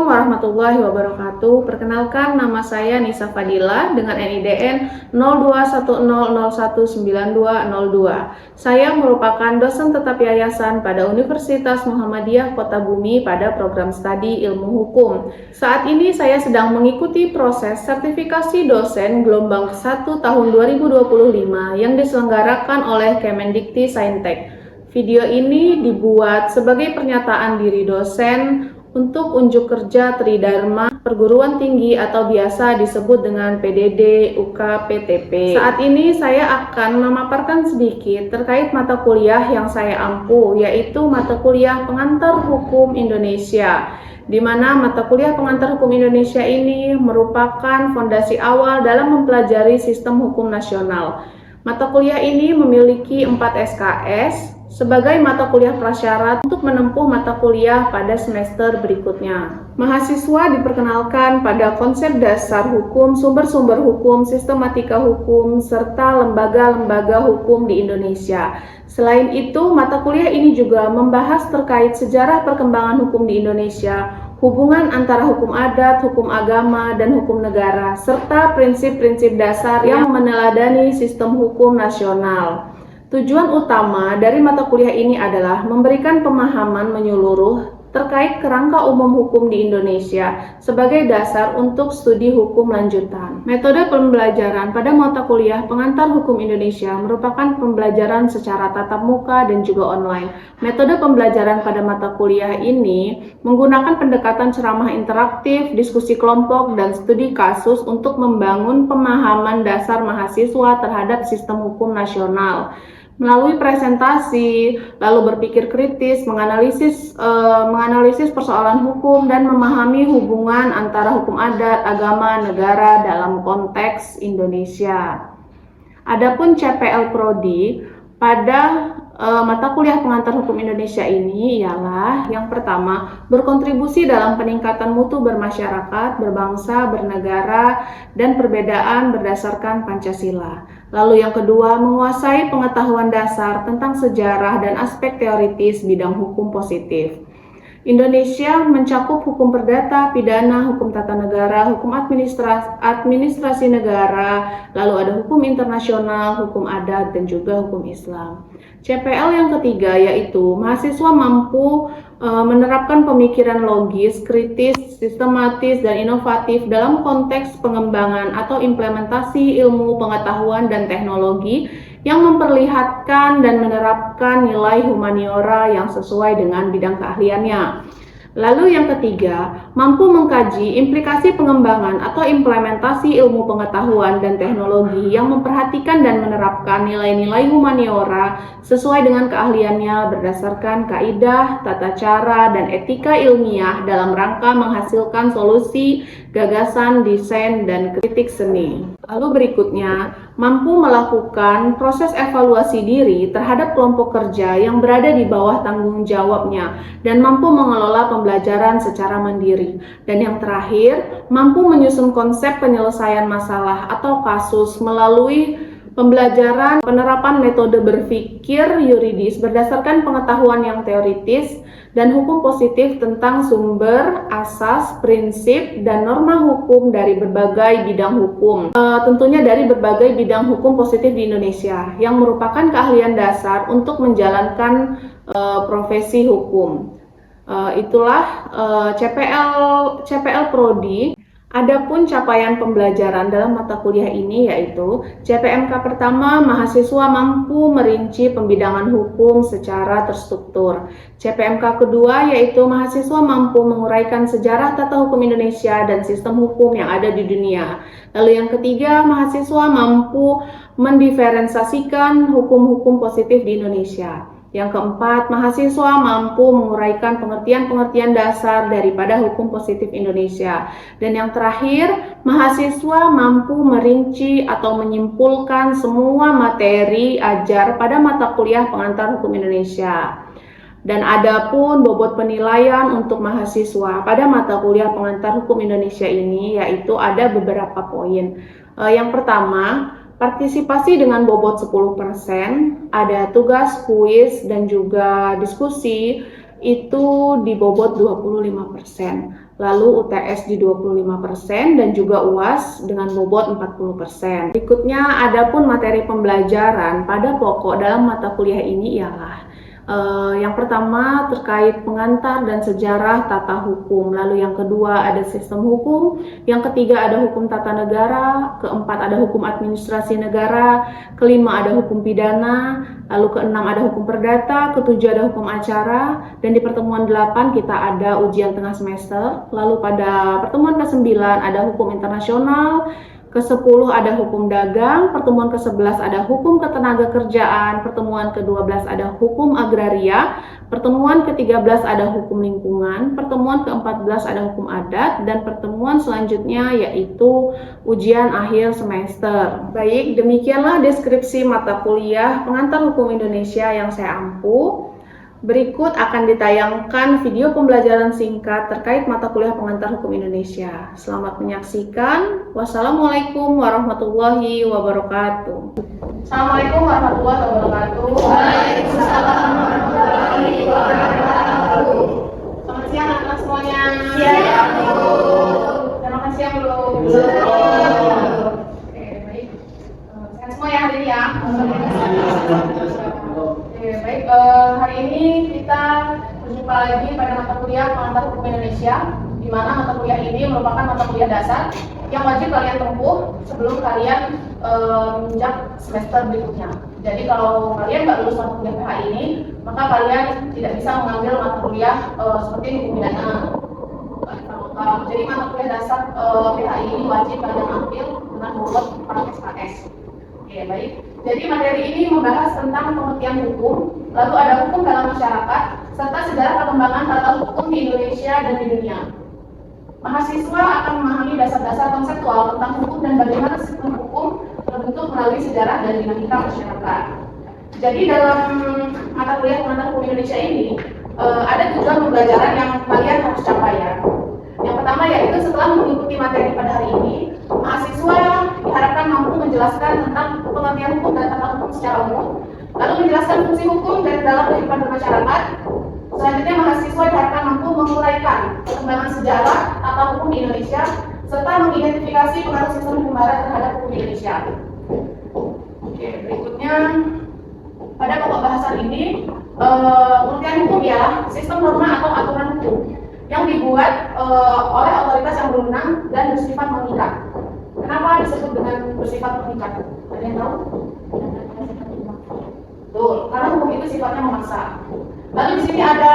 Assalamualaikum warahmatullahi wabarakatuh. Perkenalkan, nama saya Nisa Fadila dengan NIDN 0210019202. Saya merupakan dosen tetap yayasan pada Universitas Muhammadiyah Kota Bumi pada program studi Ilmu Hukum. Saat ini saya sedang mengikuti proses sertifikasi dosen gelombang 1 tahun 2025 yang diselenggarakan oleh Kemendikti-Saintek. Video ini dibuat sebagai pernyataan diri dosen untuk unjuk kerja Tridharma Perguruan Tinggi atau biasa disebut dengan PDD UKPTP. Saat ini saya akan memaparkan sedikit terkait mata kuliah yang saya ampu, yaitu mata kuliah Pengantar Hukum Indonesia, di mana mata kuliah Pengantar Hukum Indonesia ini merupakan fondasi awal dalam mempelajari sistem hukum nasional. Mata kuliah ini memiliki 4 SKS sebagai mata kuliah prasyarat untuk menempuh mata kuliah pada semester berikutnya. Mahasiswa diperkenalkan pada konsep dasar hukum, sumber-sumber hukum, sistematika hukum, serta lembaga-lembaga hukum di Indonesia. Selain itu, mata kuliah ini juga membahas terkait sejarah perkembangan hukum di Indonesia, hubungan antara hukum adat, hukum agama, dan hukum negara, serta prinsip-prinsip dasar yang meneladani sistem hukum nasional. Tujuan utama dari mata kuliah ini adalah memberikan pemahaman menyeluruh terkait kerangka umum hukum di Indonesia sebagai dasar untuk studi hukum lanjutan. Metode pembelajaran pada mata kuliah Pengantar Hukum Indonesia merupakan pembelajaran secara tatap muka dan juga online. Metode pembelajaran pada mata kuliah ini menggunakan pendekatan ceramah interaktif, diskusi kelompok, dan studi kasus untuk membangun pemahaman dasar mahasiswa terhadap sistem hukum nasional. Melalui presentasi, lalu berpikir kritis, menganalisis persoalan hukum, dan memahami hubungan antara hukum adat, agama, negara dalam konteks Indonesia. Adapun CPL Prodi pada mata kuliah Pengantar Hukum Indonesia ini ialah yang pertama, berkontribusi dalam peningkatan mutu bermasyarakat, berbangsa, bernegara, dan perbedaan berdasarkan Pancasila. Lalu yang kedua, menguasai pengetahuan dasar tentang sejarah dan aspek teoritis bidang hukum positif. Indonesia mencakup hukum perdata, pidana, hukum tata negara, hukum administrasi negara, lalu ada hukum internasional, hukum adat, dan juga hukum Islam. CPL yang ketiga yaitu mahasiswa mampu menerapkan pemikiran logis, kritis, sistematis, dan inovatif dalam konteks pengembangan atau implementasi ilmu pengetahuan dan teknologi yang memperlihatkan dan menerapkan nilai humaniora yang sesuai dengan bidang keahliannya. Lalu yang ketiga, mampu mengkaji implikasi pengembangan atau implementasi ilmu pengetahuan dan teknologi yang memperhatikan dan menerapkan nilai-nilai humaniora sesuai dengan keahliannya berdasarkan kaidah, tata cara, dan etika ilmiah dalam rangka menghasilkan solusi, gagasan, desain, dan kritik seni. Lalu berikutnya, mampu melakukan proses evaluasi diri terhadap kelompok kerja yang berada di bawah tanggung jawabnya dan mampu mengelola pembelajaran secara mandiri. Dan yang terakhir, mampu menyusun konsep penyelesaian masalah atau kasus melalui pembelajaran penerapan metode berpikir yuridis berdasarkan pengetahuan yang teoritis dan hukum positif tentang sumber, asas, prinsip, dan norma hukum dari berbagai bidang hukum. Tentunya dari berbagai bidang hukum positif di Indonesia yang merupakan keahlian dasar untuk menjalankan profesi hukum. Itulah CPL Prodi. Adapun capaian pembelajaran dalam mata kuliah ini yaitu CPMK pertama, mahasiswa mampu merinci pembidangan hukum secara terstruktur. CPMK kedua yaitu mahasiswa mampu menguraikan sejarah tata hukum Indonesia dan sistem hukum yang ada di dunia. Lalu yang ketiga, mahasiswa mampu mendiferensiasikan hukum-hukum positif di Indonesia. Yang keempat, mahasiswa mampu menguraikan pengertian-pengertian dasar daripada hukum positif Indonesia. Dan yang terakhir, mahasiswa mampu merinci atau menyimpulkan semua materi ajar pada mata kuliah Pengantar Hukum Indonesia. Dan adapun bobot penilaian untuk mahasiswa pada mata kuliah Pengantar Hukum Indonesia ini yaitu ada beberapa poin. Yang pertama, partisipasi dengan bobot 10%, ada tugas, kuis, dan juga diskusi itu di bobot 25%. lalu UTS di 25% dan juga UAS dengan bobot 40%. Berikutnya, adapun materi pembelajaran pada pokok dalam mata kuliah ini ialah yang pertama terkait pengantar dan sejarah tata hukum, lalu yang kedua ada sistem hukum, yang ketiga ada hukum tata negara, keempat ada hukum administrasi negara, kelima ada hukum pidana, lalu keenam ada hukum perdata, ketujuh ada hukum acara, dan di pertemuan 8 kita ada ujian tengah semester, lalu pada pertemuan ke-9 ada hukum internasional, ke-10 ada hukum dagang, pertemuan ke-11 ada hukum ketenagakerjaan, pertemuan ke-12 ada hukum agraria, pertemuan ke-13 ada hukum lingkungan, pertemuan ke-14 ada hukum adat, dan pertemuan selanjutnya yaitu ujian akhir semester. Baik, demikianlah deskripsi mata kuliah pengantar hukum Indonesia yang saya ampu. Berikut akan ditayangkan video pembelajaran singkat terkait mata kuliah pengantar hukum Indonesia. Selamat menyaksikan. Wassalamualaikum warahmatullahi wabarakatuh. Assalamualaikum warahmatullahi wabarakatuh. Waalaikumsalam warahmatullahi wabarakatuh. Selamat siang anak-anak semuanya. Siang, Bu. Terima kasih yang belum. Oke, baik. Sehat semua ya hari ini ya. Baik, hari ini kita berjumpa lagi pada mata kuliah pengantar hukum Indonesia, di mana mata kuliah ini merupakan mata kuliah dasar yang wajib kalian tempuh sebelum kalian menginjak semester berikutnya. Jadi kalau kalian nggak lulus mata kuliah PH ini, maka kalian tidak bisa mengambil mata kuliah seperti hukum pidana. Jadi mata kuliah dasar PH ini wajib kalian ambil dengan bobot 4 SKS. Oke, baik. Jadi materi ini membahas tentang pengertian hukum, lalu ada hukum dalam masyarakat, serta sejarah perkembangan tata hukum di Indonesia dan di dunia. Mahasiswa akan memahami dasar-dasar konseptual tentang hukum dan bagaimana sistem hukum terbentuk melalui sejarah dan dinamika masyarakat. Jadi dalam mata kuliah pengantar hukum Indonesia ini ada tujuan pembelajaran yang kalian harus capai ya. Yang pertama yaitu setelah mengikuti materi pada hari ini, mahasiswa diharapkan mampu menjelaskan tentang pengertian hukum dan tata hukum secara umum, lalu menjelaskan fungsi hukum dari dalam kehidupan bermasyarakat. Selanjutnya mahasiswa diharapkan mampu menguraikan perkembangan sejarah tata hukum di Indonesia serta mengidentifikasi pengaruh sistem hukum barat terhadap hukum di Indonesia. Oke, berikutnya pada pokok bahasan ini pengertian hukum ialah sistem norma atau aturan hukum yang dibuat oleh otoritas yang berwenang dan bersifat mengikat. Kenapa disebut dengan bersifat mengikat? Ada yang tahu? Betul, karena hukum itu sifatnya memaksa. Lalu di sini ada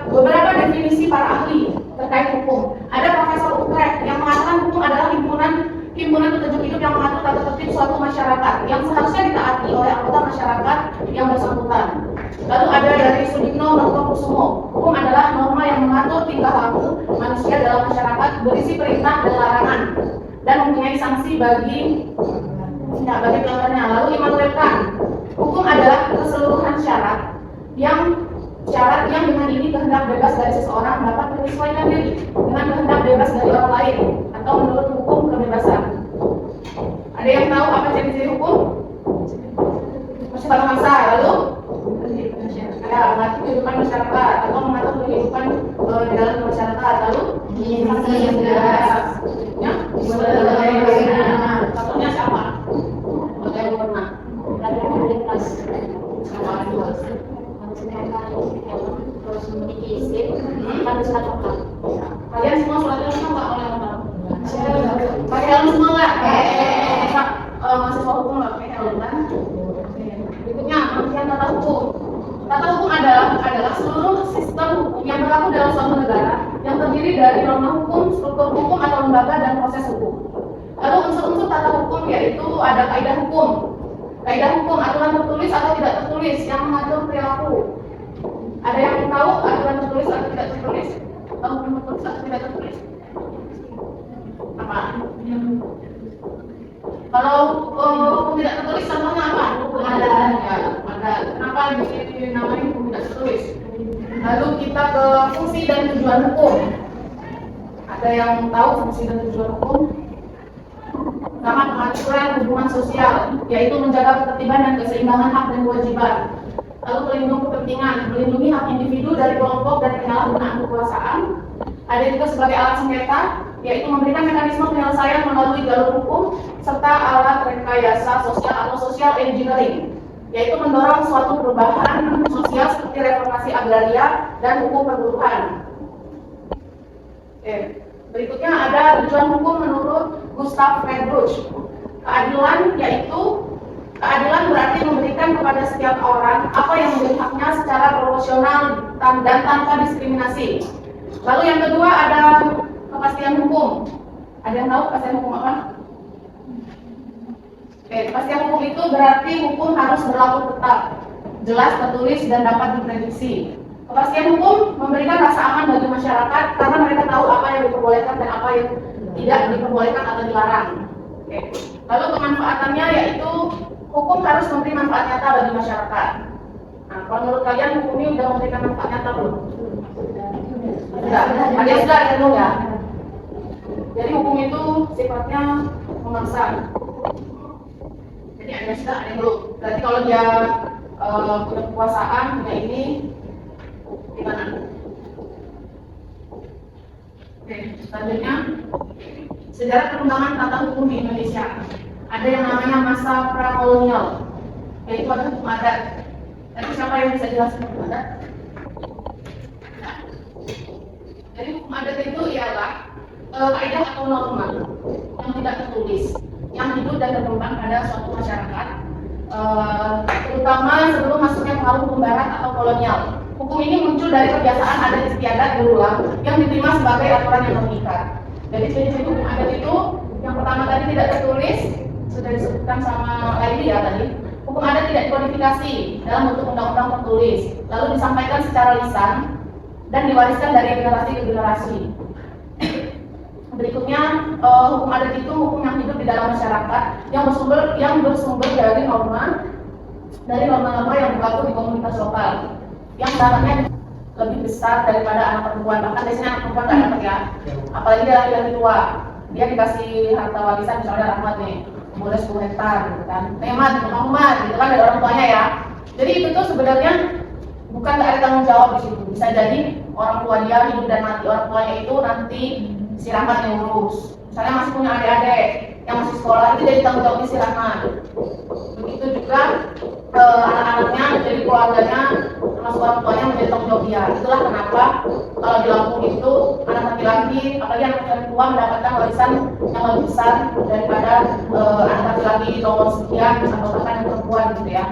beberapa definisi para ahli terkait hukum. Ada Profesor Utrecht yang mengatakan hukum adalah himpunan petunjuk hidup yang mengatur tata tertib suatu masyarakat yang seharusnya ditaati oleh anggota masyarakat yang bersangkutan. Lalu ada dari Sudipno Notokusumo, hukum adalah norma yang mengatur tingkah laku manusia dalam masyarakat berisi perintah dan larangan dan mempunyai sanksi bagi pelanggarnya. Lalu Immanuel Kant, hukum adalah keseluruhan syarat yang dengan ini kehendak bebas dari seseorang dapat menyesuaikan diri dengan kehendak bebas dari orang lain atau menurut hukum kebebasan. Ada yang tahu apa ciri-ciri hukum? Bersifat memaksa, lalu ada mengatur kehidupan masyarakat atau mengatur kehidupan di dalam masyarakat, lalu sanksi yang jelas. Contohnya siapa? Bagaimana pernah? Terus memiliki izin, harus advokat. Kalian semua sholatnya semua nggak oleh orang? Pakai helm semua nggak? Mahasiswa hukum nggak pakai helm kan? Berikutnya pengertian tata hukum. Tata hukum adalah seluruh sistem hukum yang berlaku dalam suatu negara yang terdiri dari norma hukum, struktur hukum atau lembaga dan proses hukum. Lalu unsur-unsur tata hukum yaitu ada kaidah hukum. Kaidah hukum aturan tertulis atau tidak tertulis yang mengatur perilaku. Ada yang tahu aturan tertulis atau tidak tertulis? Tahu tertulis atau tidak tertulis? Apa? Kalau hukum tidak tertulis contohnya apa? Ada. Kenapa dinamai hukum tidak tertulis? Lalu kita ke fungsi dan tujuan hukum. Ada yang tahu fungsi dan tujuan hukum? Pertama, pengaturan hubungan sosial, yaitu menjaga ketertiban dan keseimbangan hak dan kewajiban. Lalu pelindung kepentingan, melindungi hak individu dari kelompok dan penyalahgunaan kekuasaan. Ada juga sebagai alat sengketa, yaitu memberikan mekanisme penyelesaian melalui jalur hukum, serta alat rekayasa sosial atau social engineering, yaitu mendorong suatu perubahan sosial seperti reformasi agraria dan hukum perburuhan. Berikutnya ada tujuan hukum menurut Gustav Friedrich. Keadilan keadilan berarti memberikan kepada setiap orang apa yang menjadi haknya secara proporsional dan tanpa diskriminasi. Lalu yang kedua ada kepastian hukum. Ada yang tahu kepastian hukum apa? Kepastian hukum itu berarti hukum harus berlaku tetap, jelas, tertulis, dan dapat diprediksi. Kepastian hukum memberikan rasa aman bagi masyarakat karena mereka tahu apa yang diperbolehkan dan apa yang tidak diperbolehkan atau dilarang. Lalu kemanfaatannya yaitu hukum harus memberi manfaat nyata bagi masyarakat. Nah, kalau menurut kalian hukum ini sudah memberikan manfaat nyata belum? Sudah. Ada yang sudah, ada belum ya? Jadi hukum itu sifatnya memaksa. Jadi ada yang sudah, ada yang belum. Berarti kalau dia punya kekuasaan, punya ini, gimana? Selanjutnya, sejarah perkembangan tata hukum di Indonesia. Ada yang namanya masa prakolonial, yaitu ada hukum adat. Nanti siapa yang bisa jelaskan hukum adat? Nah, jadi hukum adat itu ialah kaidah atau norma yang tidak tertulis, yang hidup dan berkembang pada suatu masyarakat, terutama sebelum masuknya pengaruh hukum barat atau kolonial. Hukum ini muncul dari kebiasaan adat istiadat berulang yang diterima sebagai aturan yang mengikat. Jadi ciri-ciri hukum adat itu yang pertama tadi tidak tertulis, sudah disebutkan sama Laili ya tadi. Hukum adat tidak dikodifikasi dalam bentuk undang-undang tertulis, lalu disampaikan secara lisan dan diwariskan dari generasi ke generasi. Berikutnya, hukum adat itu hukum yang hidup di dalam masyarakat yang bersumber dari norma-norma yang berlaku di komunitas lokal, yang syaratnya lebih besar daripada anak perempuan. Bahkan biasanya anak perempuan nggak dapat ya, apalagi dia laki-laki tua, dia dikasih harta warisan misalnya Rahmat nih, boleh 10 hektar gitu kan, Nemat, Muhammad gitu kan dari orang tuanya ya. Jadi itu tuh sebenarnya bukan nggak ada tanggung jawab di situ. Bisa jadi orang tua dia hidup dan mati, orang tuanya itu nanti si Rahmat yang urus. Misalnya masih punya adik-adik yang masih sekolah, itu jadi tanggung jawab si Rahmat. Begitu juga anak-anaknya, jadi keluarganya termasuk orang tuanya menjadi tanggung jawab dia. Itulah kenapa kalau di Lampung itu anak laki-laki, apalagi anak laki-laki tua mendapatkan warisan yang lebih besar daripada anak laki-laki di nomor sekian atau bahkan yang perempuan gitu ya.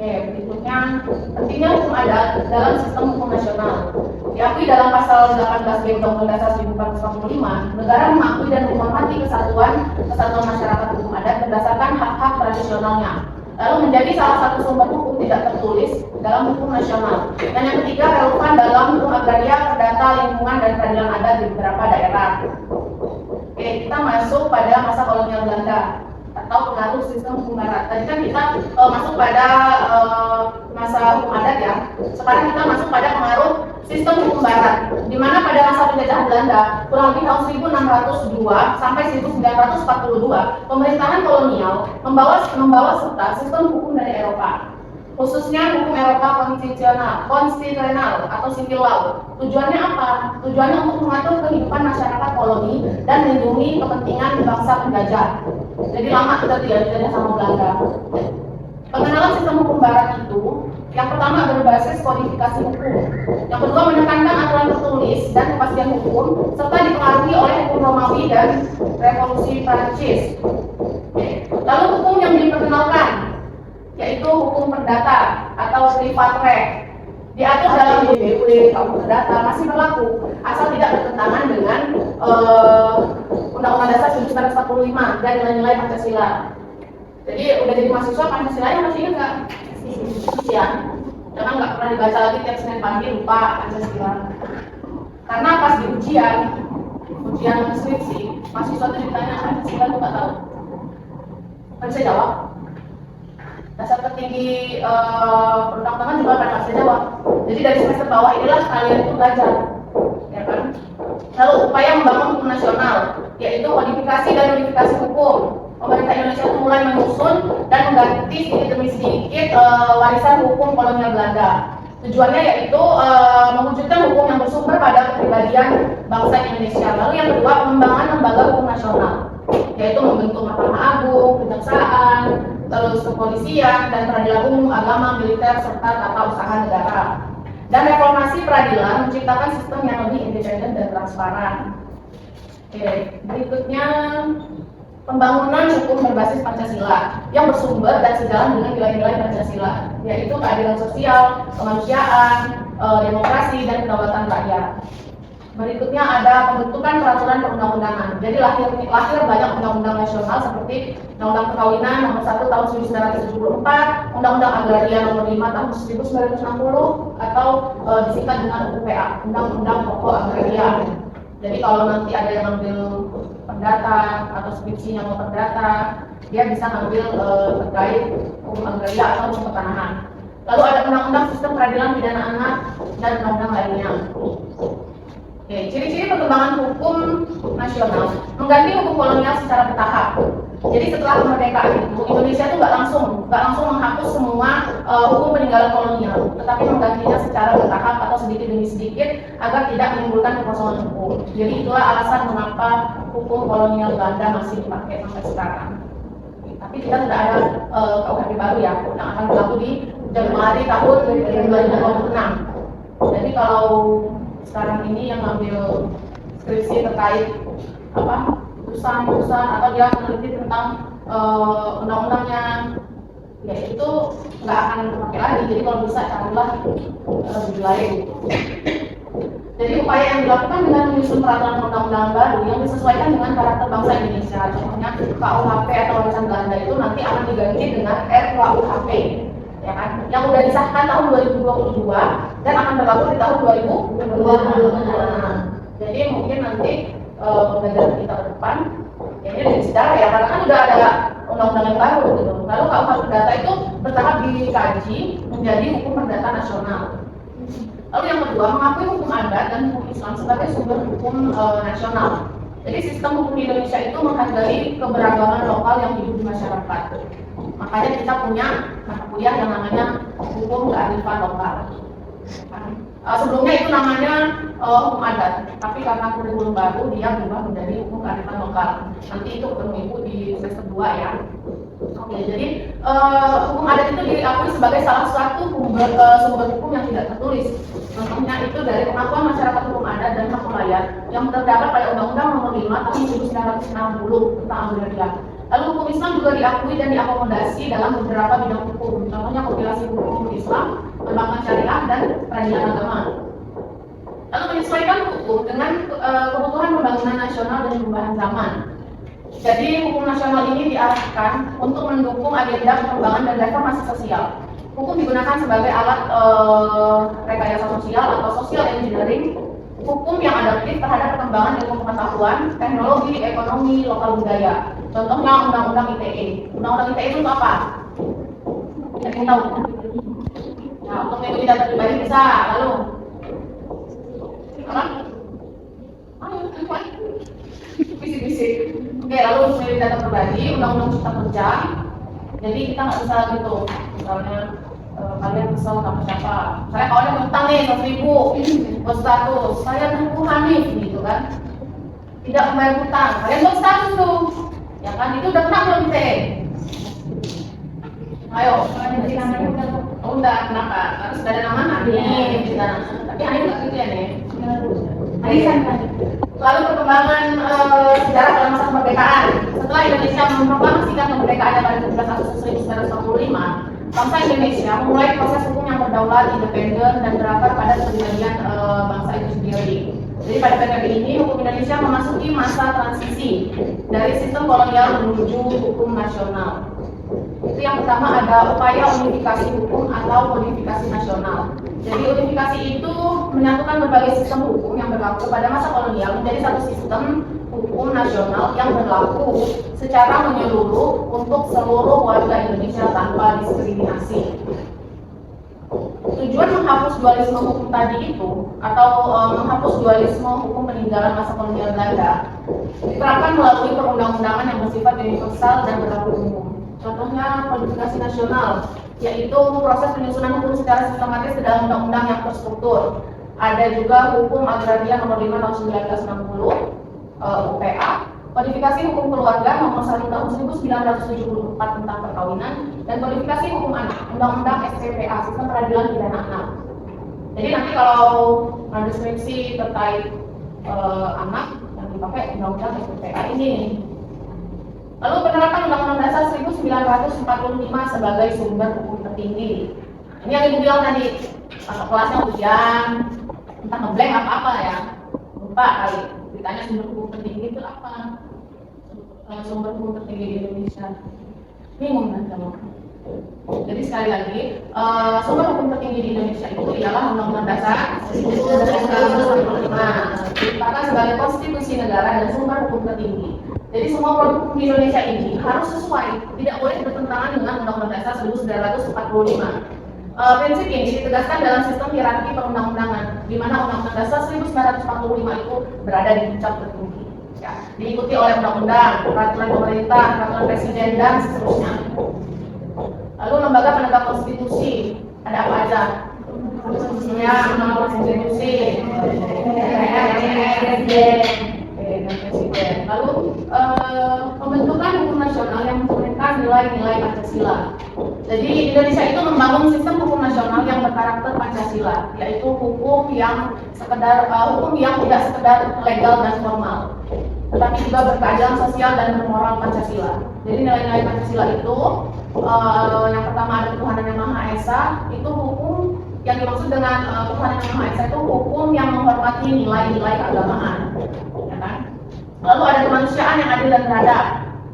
Berikutnya, pentingnya hukum adat dalam sistem hukum nasional. Diakui dalam pasal 18B Undang-Undang Dasar 1445, negara mengakui dan menghormati kesatuan masyarakat hukum adat berdasarkan hak-hak tradisionalnya. Lalu menjadi salah satu sumber hukum tidak tertulis dalam hukum nasional. Dan yang ketiga, relevan dalam hukum agraria, perdata, lingkungan, dan peradilan adat di beberapa daerah. Kita masuk pada masa kolonial Belanda atau pengaruh sistem hukum barat. Tadi kan kita masuk pada masa hukum adat ya. Sekarang kita masuk pada pengaruh sistem hukum barat, di mana pada masa penjajahan Belanda kurang lebih tahun 1602 sampai 1942 pemerintahan kolonial membawa serta sistem hukum dari Eropa, khususnya hukum Eropa konstitusional atau civil law. Tujuannya apa? Tujuannya untuk mengatur kehidupan masyarakat koloni dan melindungi kepentingan bangsa penjajah. Jadi lama kita dijajah sama Belanda. Pengenalan sistem hukum barat itu, yang pertama berbasis kodifikasi hukum, yang kedua menekankan aturan tertulis dan kepastian hukum, serta dipengaruhi oleh hukum Romawi dan Revolusi Prancis. Lalu hukum yang diperkenalkan, yaitu hukum perdata atau privatre, diatur dalam BBW hukum perdata masih berlaku asal tidak bertentangan dengan Undang-Undang Dasar 1945 dan nilai-nilai Pancasila. Jadi udah jadi mahasiswa Pancasilanya masih ingat nggak? Ya, jangan nggak pernah dibaca lagi tiap Senin pagi lupa Pancasila. Karena pas di ujian skripsi, mahasiswa itu ditanya Pancasila itu nggak tahu. Kan saya jawab. Dasar tertinggi perundang-undangan juga kan saya jawab. Jadi dari semester bawah inilah kalian itu belajar, ya kan? Lalu upaya membangun hukum nasional, yaitu kodifikasi dan unifikasi hukum. Pemerintah Indonesia itu mulai menyusun dan mengganti sedikit demi sedikit warisan hukum kolonial Belanda. Tujuannya yaitu mewujudkan hukum yang bersumber pada kepribadian bangsa Indonesia. Lalu yang kedua, pengembangan lembaga hukum nasional, yaitu membentuk Mahkamah Agung, Kejaksaan, terus kepolisian, dan peradilan umum, agama, militer, serta tata usaha negara. Dan reformasi peradilan menciptakan sistem yang lebih independen dan transparan. Oke, berikutnya pembangunan hukum berbasis Pancasila yang bersumber dan sejalan dengan nilai-nilai Pancasila, yaitu keadilan sosial, kemanusiaan, demokrasi, dan kedaulatan rakyat. Berikutnya ada pembentukan peraturan perundang-undangan. Jadi lahir banyak undang-undang nasional seperti Undang-Undang Perkawinan Nomor 1 Tahun 1974, Undang-Undang Agraria Nomor 5 Tahun 1960, atau disingkat dengan UPA, Undang-Undang Pokok Agraria. Jadi kalau nanti ada yang ambil perdata atau skripsinya mau perdata, dia bisa ngambil terkait hukum agraria atau hukum pertanahan. Lalu ada undang-undang sistem peradilan pidana anak dan undang-undang lainnya. Oke, ciri-ciri perkembangan hukum nasional mengganti hukum kolonial secara bertahap. Jadi setelah kemerdekaan itu, Indonesia itu nggak langsung menghapus semua hukum peninggalan kolonial, tetapi menggantinya secara bertahap atau sedikit demi sedikit agar tidak menimbulkan kekosongan hukum. Jadi itulah alasan mengapa hukum kolonial Belanda masih dipakai sampai sekarang. Tapi kita sudah ada KUHP baru ya, yang akan berlaku di Januari tahun 2026. Jadi kalau sekarang ini yang ngambil skripsi terkait putusan atau dia meneliti tentang undang-undangnya, ya itu nggak akan dipakai lagi. Jadi kalau bisa carilah di lain. Jadi upaya yang dilakukan dengan menyusun peraturan undang-undang baru yang disesuaikan dengan karakter bangsa Indonesia, contohnya KUHP atau warisan Belanda itu nanti akan diganti dengan RKUHP, ya kan? Yang sudah disahkan tahun 2022 dan akan berlaku di tahun 2020. Jadi mungkin nanti pembelajaran kita ke depan, ya ini dari sejarah ya, karena kan sudah ada undang-undang yang baru gitu. Lalu KUHP perdata itu bertahap dikaji menjadi hukum perdata nasional. Lalu yang kedua, mengakui hukum adat dan hukum Islam sebagai sumber hukum nasional. Jadi sistem hukum di Indonesia itu menghargai keberagaman lokal yang hidup di masyarakat. Makanya kita punya mata kuliah yang namanya hukum kearifan lokal. Sebelumnya itu namanya hukum adat, tapi karena kurikulum baru dia berubah menjadi hukum kearifan lokal. Nanti itu ketemu Ibu di semester 2 ya. Oke, jadi hukum adat itu diakui sebagai salah satu sumber hukum yang tidak tertulis. Contohnya itu dari pengakuan masyarakat hukum adat dan hak rakyat yang terdapat pada Undang-Undang Nomor 5 Tahun 1960 tentang agraria. Lalu hukum Islam juga diakui dan diakomodasi dalam beberapa bidang hukum, contohnya kompilasi hukum Islam, perbankan syariah, dan peradilan agama. Lalu menyesuaikan hukum dengan kebutuhan pembangunan nasional dan perubahan zaman. Jadi hukum nasional ini diarahkan untuk mendukung agenda perkembangan dan reformasi sosial. Hukum digunakan sebagai alat rekayasa sosial atau social engineering, hukum yang adaptif terhadap perkembangan ilmu pengetahuan, teknologi, ekonomi, lokal budaya. Contohnya Undang-Undang ITE. Undang-Undang ITE itu apa? Kita tahu. Nah, untuk mengikuti data pribadi bisa. Lalu apa? Bisik-bisik. Oke, lalu untuk mengikuti data pribadi, Undang-Undang Cipta Kerja. Jadi kita nggak bisa gitu. Misalnya kalian kesel sama siapa? Saya kalau ada utang nih 100.000, buat status. Saya butuh Hanif gitu kan? Tidak membayar hutang. Kalian buat status tuh. Ya kan, itu udah kena belum teh? Ayo, udah kenapa? Harus sudah ada nama Hanif kita. Tapi Hanif nggak gitu ya nih. Lalu perkembangan sejarah pada masa kemerdekaan. Setelah Indonesia memproklamasikan kemerdekaannya pada 17 Agustus 1945, bangsa Indonesia memulai proses hukum yang berdaulat, independen, dan berakar pada kepribadian bangsa itu sendiri. Jadi pada periode ini hukum Indonesia memasuki masa transisi dari sistem kolonial menuju hukum nasional. Itu yang pertama ada upaya unifikasi hukum atau kodifikasi nasional. Jadi unifikasi itu menyatukan berbagai sistem hukum yang berlaku pada masa kolonial menjadi satu sistem hukum nasional yang berlaku secara menyeluruh untuk seluruh warga Indonesia tanpa diskriminasi. Tujuan menghapus dualisme hukum tadi itu atau menghapus dualisme hukum peninggalan masa kolonial Belanda diterapkan melalui perundang-undangan yang bersifat universal dan berlaku umum. Contohnya kodifikasi nasional. yaitu proses penyusunan hukum secara sistematis ke dalam undang-undang yang terstruktur. Ada juga Hukum Agraria Nomor 5 Tahun 1960, UPA, Kodifikasi Hukum Keluarga Nomor 1 Tahun 1974 tentang perkawinan, dan Kodifikasi Hukum Anak, Undang-Undang SPPA, Sistem Peradilan Pidana Anak. Jadi nanti kalau ada skripsi terkait anak yang dipakai Undang-Undang SPPA ini. Lalu penerapan Undang-Undang Dasar 1945 sebagai sumber hukum tertinggi. Ini yang Ibu bilang tadi, kelasnya ujian, entah ngeblank apa-apa ya, lupa kali. Ditanya sumber hukum tertinggi itu apa? Sumber hukum tertinggi di Indonesia. Bingung kan kamu? Jadi sekali lagi, sumber hukum tertinggi di Indonesia itu ialah Undang-Undang Dasar 1945, ditetapkan sebagai konstitusi negara dan sumber hukum tertinggi. Jadi semua produk hukum di Indonesia ini harus sesuai, tidak boleh bertentangan dengan Undang-Undang Dasar 1945. Prinsip ini ditegaskan dalam sistem hierarki perundang-undangan, di mana Undang-Undang Dasar 1945 itu berada di puncak tertinggi. Ya, diikuti oleh undang-undang, peraturan pemerintah, peraturan presiden, dan seterusnya. Lalu lembaga penegak konstitusi, ada apa aja? Ya, lembaga konstitusi, presiden. Lalu pembentukan hukum nasional yang mencerminkan nilai-nilai Pancasila. Jadi Indonesia itu membangun sistem hukum nasional yang berkarakter Pancasila, yaitu hukum yang tidak sekedar legal dan formal, tetapi juga berkeadilan sosial dan bermoral Pancasila. Jadi nilai-nilai Pancasila itu yang pertama ada ketuhanan yang Maha Esa, itu hukum yang dimaksud dengan ketuhanan yang Maha Esa itu hukum yang menghormati nilai-nilai keagamaan, ya kan? Lalu ada kemanusiaan yang adil dan beradab.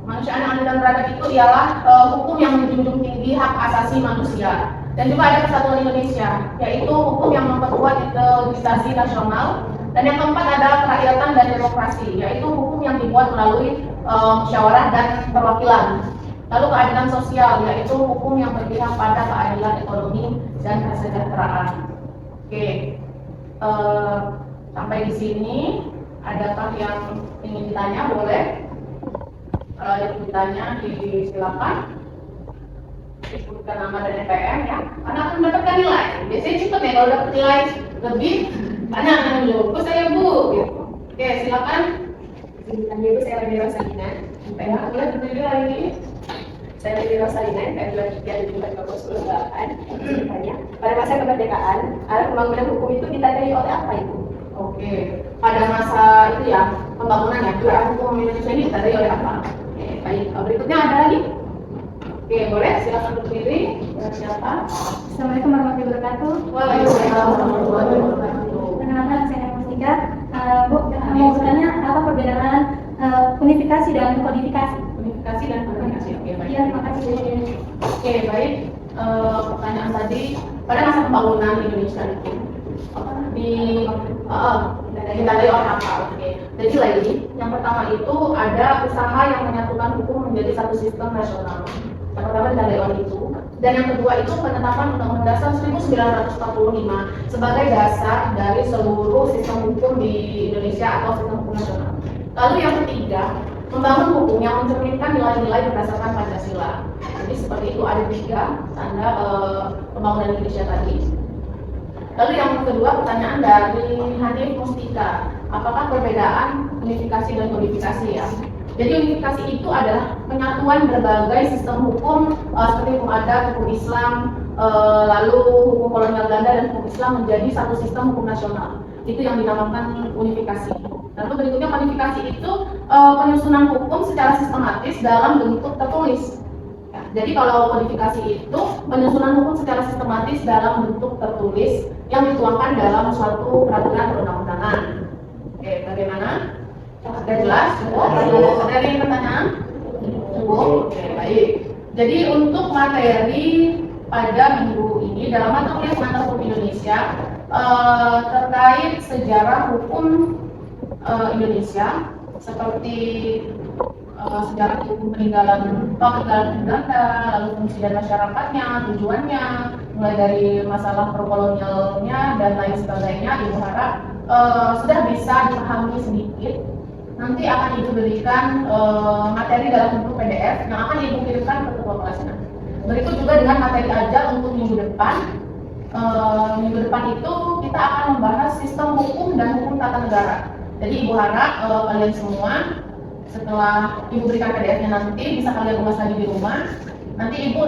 Kemanusiaan yang adil dan beradab itu ialah hukum yang menjunjung tinggi hak asasi manusia. Dan juga ada kesatuan Indonesia, yaitu hukum yang memperkuat integritas nasional. Dan yang keempat adalah kerakyatan dan demokrasi, yaitu hukum yang dibuat melalui musyawarah dan perwakilan. Lalu keadilan sosial, yaitu hukum yang berpihak pada keadilan ekonomi dan kesejahteraan. Oke, sampai di sini. Adakah yang ingin ditanya? Boleh. Kalau ada yang ditanya, silakan. Sebutkan nama dan NPM ya. Karena akan mendapatkan nilai. Biasanya cepet ya kalau dapat nilai lebih banyak yang dulu. Bu saya Bu. Gitu. Oke, silakan. Sebutkan Bu, saya Lady Rosalina. NPM boleh berdiri hari ini. Saya Lady Rosalina, NPM 23 Ceritanya, pada masa kemerdekaan, arah pembangunan hukum itu ditandai oleh apa itu? Oke, pada masa itu ya pembangunan ya, arah hukum Indonesia ini ditandai oleh apa? Oke, baik. Berikutnya ada lagi? Oke, boleh silakan berdiri. Siapa? Assalamualaikum warahmatullahi wabarakatuh. Waalaikumsalam warahmatullahi wabarakatuh. Perkenalkan saya Mustika. Bu, mau bertanya apa perbedaan unifikasi dan kodifikasi? Unifikasi dan kodifikasi. Oke, baik. Iya, terima kasih. Oke, baik. Pertanyaan tadi pada masa pembangunan Indonesia itu ditandai oleh apa? Oke. Jadi lagi, yang pertama itu ada usaha yang menyatukan hukum menjadi satu sistem nasional. Yang pertama ditandai oleh itu. Dan yang kedua itu penetapan Undang-Undang Dasar 1945 sebagai dasar dari seluruh sistem hukum di Indonesia atau sistem hukum nasional. Lalu yang ketiga, membangun hukum yang mencerminkan nilai-nilai berdasarkan Pancasila. Jadi seperti itu ada tiga tanda pembangunan Indonesia tadi. Lalu yang kedua pertanyaan dari Hanif Mustika, apakah perbedaan unifikasi dan kodifikasi ya? Jadi unifikasi itu adalah penyatuan berbagai sistem hukum seperti hukum adat, hukum Islam, lalu hukum kolonial Belanda dan hukum Islam menjadi satu sistem hukum nasional. Itu yang dinamakan unifikasi. Lalu berikutnya kodifikasi itu penyusunan hukum secara sistematis dalam bentuk tertulis. Ya, jadi kalau kodifikasi itu penyusunan hukum secara sistematis dalam bentuk tertulis yang dituangkan dalam suatu peraturan perundang-undangan. Oke, bagaimana? Sudah jelas? Ada yang pertanyaan? Cukup? Oke, baik. Jadi untuk materi pada minggu ini dalam mata kuliah Pengantar Hukum Indonesia terkait sejarah hukum Indonesia seperti sejarah hukum peninggalan Belanda, lalu fungsi dan masyarakatnya, tujuannya, mulai dari masalah perkolonialnya dan lain sebagainya, Ibu harap sudah bisa dipahami sedikit. Nanti akan Ibu berikan materi dalam bentuk PDF yang akan Ibu kirimkan ke ketua kelasnya. Berikut juga dengan materi ajar untuk minggu depan. Minggu depan itu kita akan membahas sistem hukum dan hukum tata negara. Jadi Ibu harap kalian semua setelah Ibu berikan PDF-nya nanti bisa kalian ulas lagi di rumah. Nanti Ibu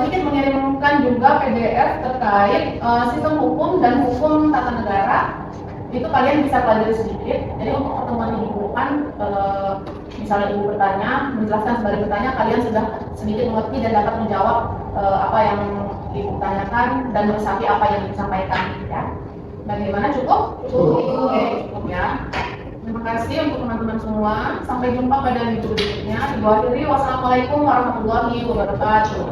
sedikit mengirimkan juga PDF terkait sistem hukum dan hukum tata negara. Itu kalian bisa pelajari sedikit. Jadi untuk pertemuan Ibu kan misalnya Ibu bertanya, menjelaskan sembari bertanya, kalian sudah sedikit mengerti dan dapat menjawab apa yang Ibu tanyakan dan meresapi apa yang disampaikan ya. Bagaimana, cukup? Cukup. Oke, cukup ya. Terima kasih untuk teman-teman semua. Sampai jumpa pada video berikutnya. Ibu akhiri, wassalamualaikum warahmatullahi wabarakatuh.